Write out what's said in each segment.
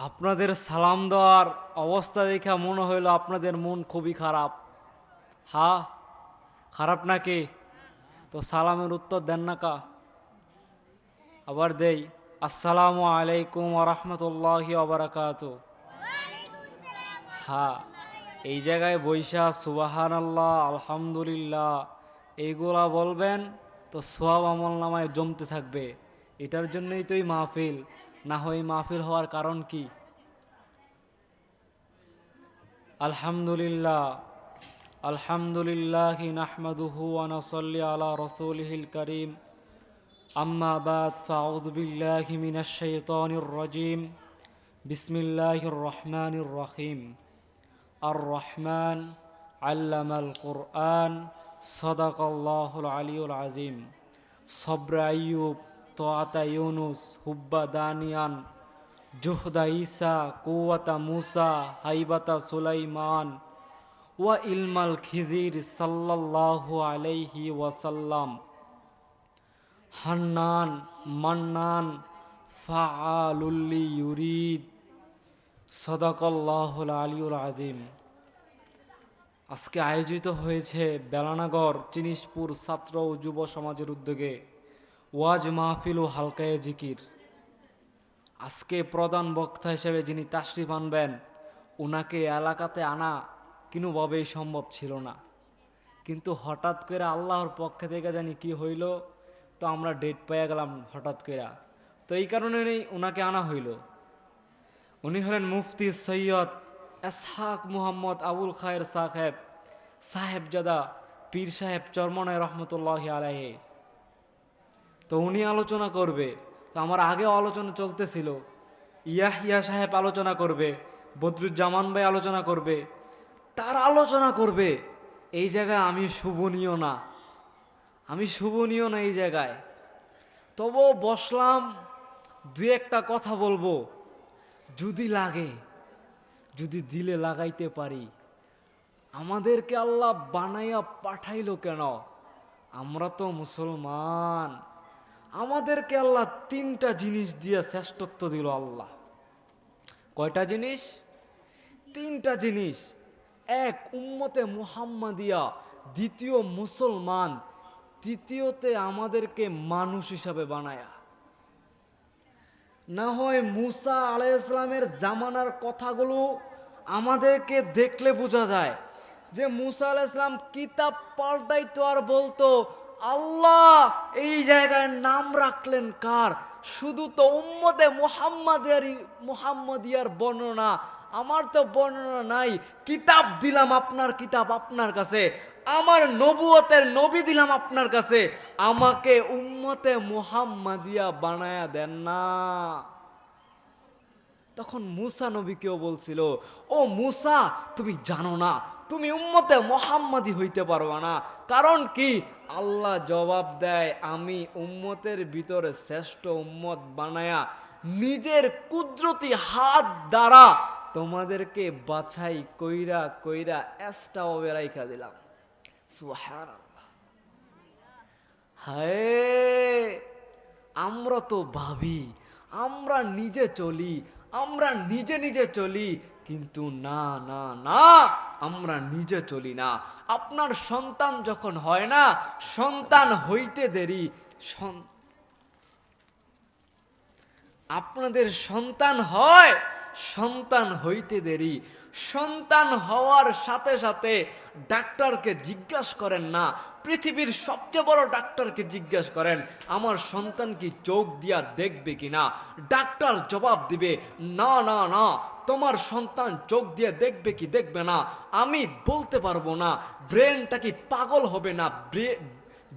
আপনাদের সালাম দেওয়ার অবস্থা দেখে মনে হইলো আপনাদের মন খুবই খারাপ। হ্যাঁ, খারাপ নাকি? তো সালামের উত্তর দেন না কা? আবার দেই, আসসালামু আলাইকুম ওরহমতুল্লাহি ওবারাকাতু। হ্যাঁ, এই জায়গায় বৈশা সুবাহান আল্লাহ আলহামদুলিল্লাহ এইগুলা বলবেন, তো সোয়াব আমল নামায় জমতে থাকবে। এটার জন্যই তো এই মাহফিল। না হয় এই মাহফিল হওয়ার কারণ কি? আলহামদুলিল্লাহ আলহামদুলিল্লাহি নাহমাদুহু ওয়া নাসাল্লি আলা রাসূলিহিল কারীম। আম্মা বাদ, ফাআউযু বিল্লাহি মিনাশ শাইতানির রাজীম। বিসমিল্লাহির রহমানির রহিম। আর রহমান আল্লামাল কুরআন, সাদাকাল্লাহুল আলিয়ুল আযীম। সবর আইয়ুব, তোয়াতা ইউনুস, হুব্বা দানিয়ান, জুহদা ঈসা, কুওয়াতা মুসা, হাইবাতা সুলাইমান, ওয়া ইলমাল খিজির সাল্লাল্লাহু আলাইহি ওয়াসাল্লাম। হান্নান, মান্নান, ফাআলুল্লি ইউরিদ, সাদাকাল্লাহুল আলিয়ুল আযীম। আজকে আয়োজিত হয়েছে বেলানাগর চিনিশপুর ছাত্র ও যুব সমাজের উদ্যোগে ওয়াজ মাহফিল ও হালকায়ে জিকির। আজকে প্রধান বক্তা হিসেবে যিনি তাশরিফ আনবেন, ওনাকে এলাকাতে আনা কোনোভাবেই সম্ভব ছিল না। কিন্তু হঠাৎ করে আল্লাহর পক্ষ থেকে জানি কি হইল, তো আমরা ডেট পেয়ে গেলাম হঠাৎ করে। তো এই কারণে ওনাকে আনা হইল। উনি হলেন মুফতি সৈয়দ এসহাক মুহাম্মদ আবুল খায়ের সাহেবজাদা পীর সাহেব চরমনায় রহমতুল্লাহ আলাইহি। তো উনি আলোচনা করবে। তো আমার আগেও আলোচনা চলতেছিল, ইয়াহিয়া সাহেব আলোচনা করবে, বদরুজ্জামান ভাই আলোচনা করবে, তার আলোচনা করবে। এই জায়গায় আমি শুভনীয় না, এই জায়গায়। তবুও বসলাম, দু একটা কথা বলবো, যদি লাগে, যদি দিলে লাগাইতে পারি। আমাদেরকে আল্লাহ বানাইয়া পাঠাইলো কেন? আমরা তো মুসলমান। আমাদেরকে আল্লাহ তিনটা জিনিস দিয়ে শ্রেষ্ঠত্ব দিল আল্লাহ। কয়টা জিনিস? তিনটা জিনিস। এক, উম্মতে মুহাম্মাদিয়া। দ্বিতীয়, মুসলমান। তৃতীয়তে, আমাদেরকে মানুষ হিসাবে বানায়া। না হয় মুসা আলাইহিস সালামের জামানার কথাগুলো আমাদেরকে দেখলে বোঝা যায় যে মুসা আলাইহিস সালাম কিতাব পাল্টাইতো আর বলতো, আল্লাহ এই জায়গায় নাম রাখলেন কার? শুধু তো উম্মতে মুহাম্মাদিয়ার বর্ণনা। আমার তো বর্ণনা নাই। কিতাব দিলাম আপনার, কিতাব আপনার কাছে। আমার নবুয়তের নবী দিলাম আপনার কাছে। আমাকে উম্মতে মুহাম্মাদিয়া বানায়া দেন না। তখন মুসা নবীকেও বলছিল, ও মুসা, তুমি জানো না তুমি উম্মতে মুহাম্মাদি হইতে পারবা না। কারণ কি? আল্লাহ জবাব দেয়, আমি উম্মতের ভিতরে শ্রেষ্ঠ উম্মত বানায়া নিজের কুদরতি হাত দ্বারা তোমাদেরকে বাছাই কইরা কইরা এসটাও বেরাইখা দিলাম। সুবহানাল্লাহ। হায়, আমরা তো ভাবি আমরা নিজে চলি, আমরা নিজে নিজে চলি, কিন্তু না না না, আমরা নিজে চলি না। আপনার সন্তান যখন হয় না, সন্তান হইতে দেরি, আপনাদের সন্তান হয়, সন্তান হইতে দেরি। সন্তান হওয়ার সাথে সাথে ডাক্তারকে জিজ্ঞাসা করেন না, পৃথিবীর সবচেয়ে বড় ডাক্তারকে জিজ্ঞাসা করেন, আমার সন্তান কি চোখ দিয়া দেখবে কিনা? ডাক্তার জবাব দিবে, না না না, তোমার সন্তান চোখ দিয়ে দেখবে কি দেখবে না আমি বলতে পারবো না। ব্রেনটা কি পাগল হবে না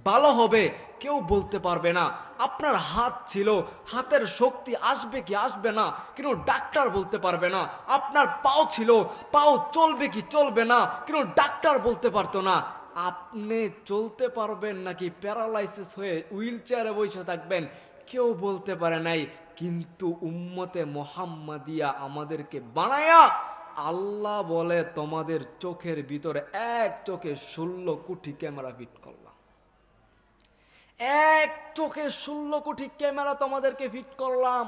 ভালো হবে কেউ বলতে পারবে না। আপনার হাত ছিল, হাতের শক্তি আসবে কি আসবে না কিন্তু ডাক্তার বলতে পারবে না। আপনার পাও ছিল, পাও চলবে কি চলবে না কিন্তু ডাক্তার বলতে পারতো না। আপনি চলতে পারবেন নাকি প্যারালাইসিস হয়ে হুইল চেয়ারে বসে থাকবেন কেউ বলতে পারে নাই। কিন্তু উম্মতে মুহাম্মাদিয়া আমাদেরকে বানায়া আল্লাহ বলে, তোমাদের চোখের ভিতরে এক চোখে 16 কোটি ক্যামেরা ফিট করলাম। এক চোখে 16 কোটি ক্যামেরা তোমাদেরকে ফিট করলাম।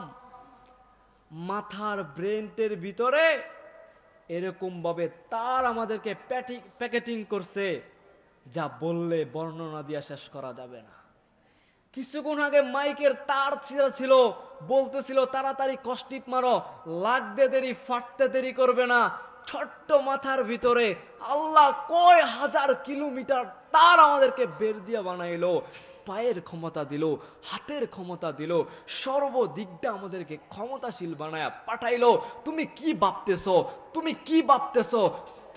মাথার ব্রেনটের ভিতরে এরকম ভাবে তার আমাদেরকে প্যাকেটিং করছে, যা বললে বর্ণনা দিয়ে শেষ করা যাবে না। কিছুক্ষণ আগে মাইকের তার ছিঁড়া ছিল, বলতেছিল তাড়াতাড়ি কষ্টিপ মারো, লাগতে দেরি ফাটতে দেরি করবে না। ছোট্ট মাথার ভিতরে আল্লাহ কয় হাজার কিলোমিটার তার আমাদেরকে বের দিয়ে বানাইলো, পায়ের ক্ষমতা দিল, হাতের ক্ষমতা দিল, সর্বদিকটা আমাদেরকে ক্ষমতাশীল বানায়া পাঠাইলো। তুমি কি ভাবতেছো? তুমি কি ভাবতেছো?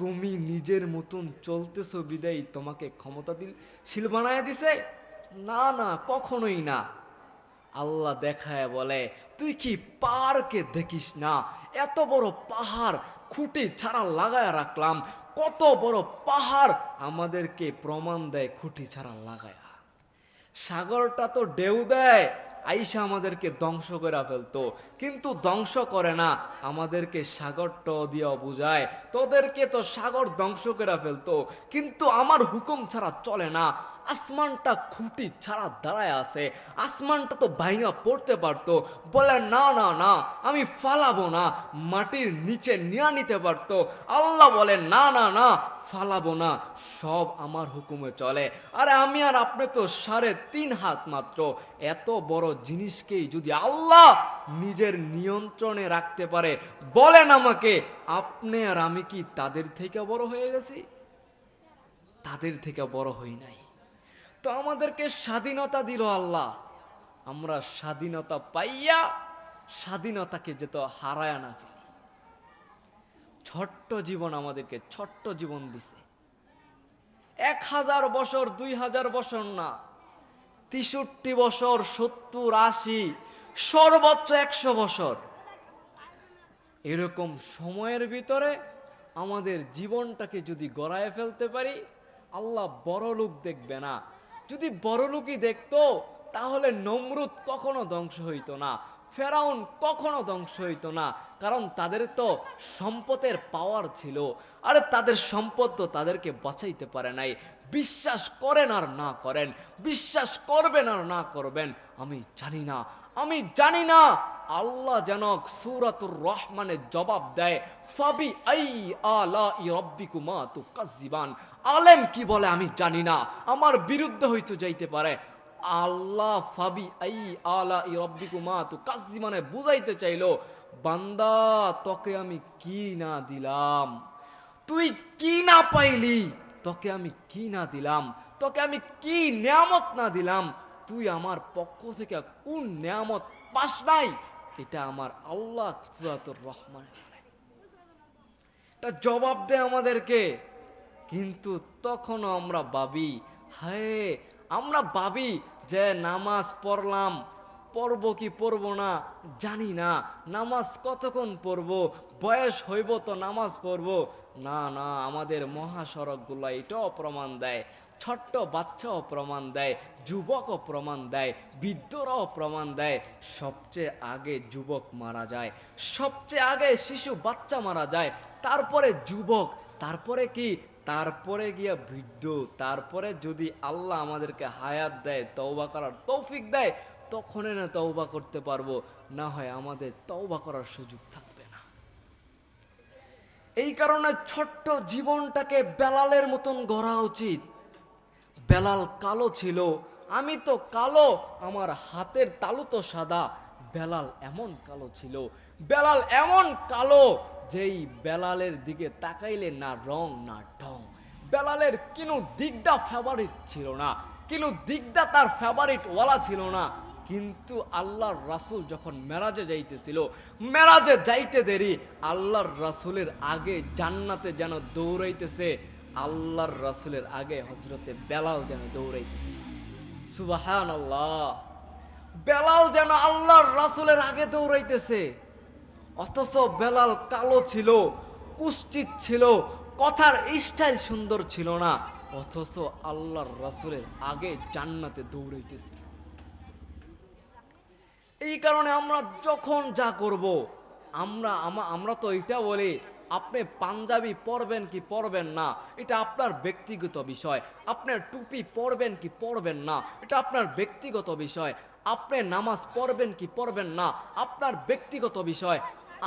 তুমি নিজের মতন চলতেছো বিদায়ী তোমাকে ক্ষমতাশীল বানায়া দিছে? না না, কখনোই না। আল্লাহ দেখায় বলে, তুই কি পাহাড়কে দেখিস না? এত বড় পাহাড় খুঁটি ছাড়া লাগায় রাখলাম। কত বড় পাহাড় আমাদেরকে প্রমাণ দেয় খুঁটি ছাড়া লাগায়া। সাগরটা তো ঢেউ দেয়, আইসা আমাদেরকে ধ্বংস করে ফেলতো, কিন্তু ধ্বংস করে না, আমাদেরকে সাগরটা দিয়ে বুঝায় তোদেরকে তো সাগর ধ্বংস করে ফেলতো, কিন্তু আমার হুকুম ছাড়া চলে না। আসমানটা খুঁটি ছাড়া দাঁড়ায় আছে, আসমানটা তো ভাঙা পড়তে পারতো, বলে না না না আমি ফালাবো না, মাটির নিচে নিয়ে নিতে পারতো। আল্লাহ বলে না না না ফালাবো না, সব আমার হুকুমে চলে। আরে আমি আর আপনি তো 3.5 হাত মাত্র, এত বড় জিনিসকেই যদি আল্লাহ নিজের নিয়ন্ত্রণে রাখতে পারে, বলেন আমাকে আপনি আর আমি কি তাদের থেকে বড় হয়ে গেছি? তাদের থেকে বড় হই নাই। তো আমাদেরকে স্বাধীনতা দিল আল্লাহ, আমরা স্বাধীনতা পাইয়া স্বাধীনতাকে যেত হারায় না ফেলি। ছোট্ট জীবন, আমাদেরকে ছোট্ট জীবন দিছে। 1000 বছর 2000 বছর না, 63 বছর, 70, 80, সর্বোচ্চ 100 বছর, এরকম সময়ের ভিতরে আমাদের জীবনটাকে যদি গড়ায় ফেলতে পারি, আল্লাহ বড় লোক দেখবে না। যদি বড় লোকই দেখতো তাহলে নমরুদ কখনো ধ্বংস হইতো না, ফেরাউন কখনো ধ্বংস হইতো না, কারণ তাদের তো সম্পদের পাওয়ার ছিল। আরে তাদের সম্পদ তো তাদেরকে বাঁচাইতে পারে নাই। বিশ্বাস করেন আর না করেন, বিশ্বাস করবেন আর না করবেন, আমি জানি না, আমি জানি না। আল্লাহ যেন সূরাতুর রহমানে জবাব দেয়, ফাবি আই আলাই রাব্বিকুমা তুকাজ্জিবান। আলেম কি বলে আমি জানি না, আমার বিরুদ্ধে হইতে যাইতে পারে। আল্লাহ ফাবি আই আলাই রাব্বিকুমা তুকাজ্জিবানে বুঝাইতে চাইলো, বান্দা তোকে আমি কি না দিলাম, তুই কি না পাইলি, তোকে আমি কি না দিলাম, তোকে আমি কি নিয়ামত না দিলাম, তুই আমার পক্ষ থেকে কোন নিয়ামত পাস নাই? এটা আমার আল্লাহ সূরাতুর রহমানে বলে, এটা জবাব দেয় আমাদেরকে। কিন্তু তখনও আমরা ভাবি, হায়, আমরা ভাবি যে নামাজ পড়লাম, পড়ব কি পড়ব না জানি না, নামাজ কতক্ষণ পড়ব, বয়স হইব তো নামাজ পড়ব। না না, আমাদের মহাসড়কগুলো এটাও প্রমাণ দেয়, ছোট্ট বাচ্চাও প্রমাণ দেয়, যুবকও প্রমাণ দেয়, বৃদ্ধরাও প্রমাণ দেয়, সবচেয়ে আগে যুবক মারা যায়, সবচেয়ে আগে শিশু বাচ্চা মারা যায়, তারপরে যুবক, তারপরে কি, তারপরে গিয়া বৃদ্ধ, তারপরে যদি আল্লাহ আমাদেরকে হায়াত দেয়, তওবা করার তৌফিক দেয়, তখন না তওবা করতে পারবো, না হয় আমাদের তওবা করার সুযোগ থাকবে না। এই কারণে ছোট্ট জীবনটাকে বেলালের মতন গড়া উচিত। বেলাল কালো ছিল, আমি তো কালো, আমার হাতের তালু তো সাদা। বেলাল এমন কালো ছিল, বেলাল এমন কালো যেই বেলালের দিকে তাকাইলে না রং না ঢং। বেলালের কোনো দিকটা ফেভারিট ছিল না, কোনো দিকটা তার ফেভারিট ওয়ালা ছিল না। কিন্তু আল্লাহর রাসূল যখন মেরাজে যাইতেছিল, মেরাজে যাইতে দেরি, আল্লাহর রাসূলের আগে জান্নাতে যেন দৌড়াইতেছে, আল্লাহর রাসূলের আগে হযরতে বেলাল যেন দৌড়াইতেছে। সুবহানাল্লাহ, বেলাল যেন আল্লাহর রাসূলের আগে দৌড়াইতেছে। অথচ বেলাল কালো ছিল, কুষ্ঠিত ছিল, কথার স্টাইল সুন্দর ছিল না, অথচ আল্লাহর রাসূলের আগে জান্নাতে দৌড়াইতেছে। এই কারণে আমরা যখন যা করব, আমরা তো এটা বলি, আপনি পাঞ্জাবি পরবেন কি পরবেন না এটা আপনার ব্যক্তিগত বিষয়, আপনার টুপি পরবেন কি পরবেন না এটা আপনার ব্যক্তিগত বিষয়। আপনি নামাজ পড়বেন কি পড়বেন না আপনার ব্যক্তিগত বিষয়,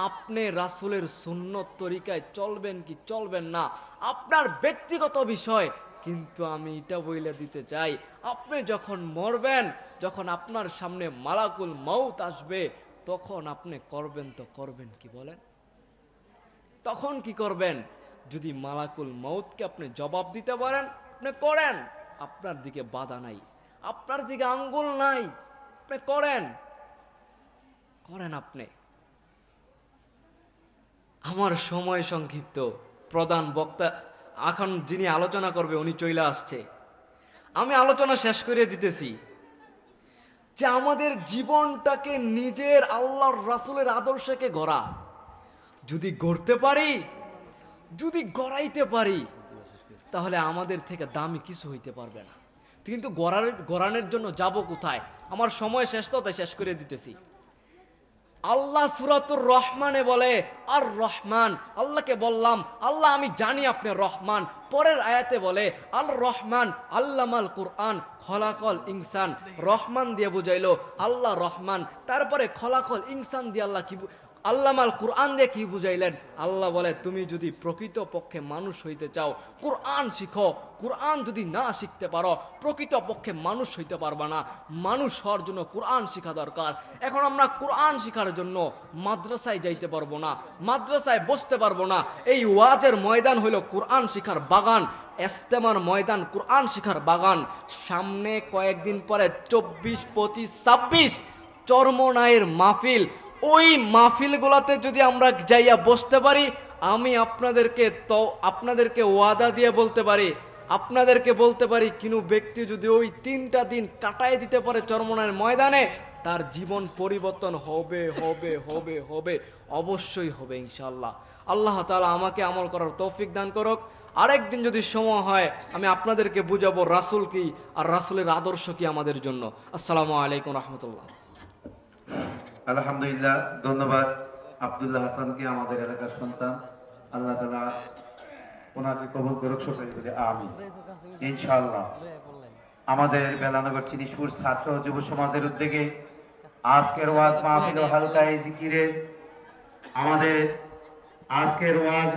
আপনি রাসূলের সুন্নত তরিকায় চলবেন কি চলবেন না আপনার ব্যক্তিগত বিষয়। কিন্তু আমি এটা বইলে দিতে চাই, আপনি যখন মরবেন, যখন আপনার সামনে মালাকুল মউত আসবে, তখন আপনি করবেন তো করবেন কি বলেন? তখন কি করবেন? যদি মালাকুল মউতকে আপনি জবাব দিতে পারেন, আপনি করেন, আপনার দিকে বাধা নাই, আপনার দিকে আঙ্গুল নাই, আপনি করেন, করেন আপনি। আমার সময় সংক্ষিপ্ত, প্রধান বক্তা এখন যিনি আলোচনা করবে উনি চলে আসছে, আমি আলোচনা শেষ করে দিতেছি যে আমাদের জীবনটাকে নিজের আল্লাহর রাসূলের আদর্শকে গড়া, যদি গড়তে পারি, যদি গড়াইতে পারি, তাহলে আমাদের থেকে দামি কিছু হইতে পারবে না। কিন্তু গড়ানোর জন্য যাব কোথায়? আমার সময় শেষ, তো তাই শেষ করে দিতেছি। আল্লাহ সূরাতুর রহমানে বলে আর রহমান, আল্লাহকে বললাম আল্লাহ আমি জানি আপনি রহমান। পরের আয়াতে বলে আল রহমান আল্লামাল কুরআন খলাকল ইনসান, রহমান দিয়ে বুঝাইলো আল্লাহ রহমান, তারপরে খলাকল ইনসান দিয়ে আল্লাহ কি আল্লামাল কুরআন দিয়ে কি বুঝাইলেন? আল্লাহ বলে তুমি যদি প্রকৃত পক্ষে মানুষ হইতে চাও কুরআন শিখো, কুরআন যদি না শিখতে পারো প্রকৃত পক্ষে মানুষ হইতে পারবা না। মানুষ হওয়ার জন্য কুরআন শিখা দরকার। এখন আমরা কুরআন শিখার জন্য মাদ্রাসায় যাইতে পারবো না, মাদ্রাসায় বসতে পারবো না। এই ওয়াজের ময়দান হইল কুরআন শিখার বাগান, ইস্তেমার ময়দান কুরআন শিখার বাগান। সামনে কয়েকদিন পরে 24, 25, 26 চরমনায়ের মাহফিল, ওই মাহফিলগুলোতে যদি আমরা যাইয়া বসতে পারি, আমি আপনাদেরকে ওয়াদা দিয়ে বলতে পারি, আপনাদেরকে বলতে পারি কোনো ব্যক্তি যদি ওই 3টা দিন কাটায় দিতে পারে চরমনায়ের ময়দানে, তার জীবন পরিবর্তন হবে হবে হবে হবে, অবশ্যই হবে ইনশাআল্লাহ। আল্লাহ তাআলা আমাকে আমল করার তৌফিক দান করুক। আরেকদিন যদি সময় হয় আমি আপনাদেরকে বুঝাবো রাসূল কি আর রাসূলের আদর্শ কি আমাদের জন্য। আসসালামু আলাইকুম রহমতুল্লাহ। আলহামদুলিল্লাহ, ধন্যবাদ আব্দুল্লাহ হাসানকে, আমাদের এলাকার সন্তান। আল্লাহ তাআলা ওনাকে কবুল করুক, সকলে বলে আমিন ইনশাআল্লাহ। আমাদের বেলানগর চিনিশপুর ছাত্র যুব সমাজের উদ্যোগে আজকের ওয়াজ মাহফিল ও হালকা জিকিরে আমাদের আজকের ওয়াজ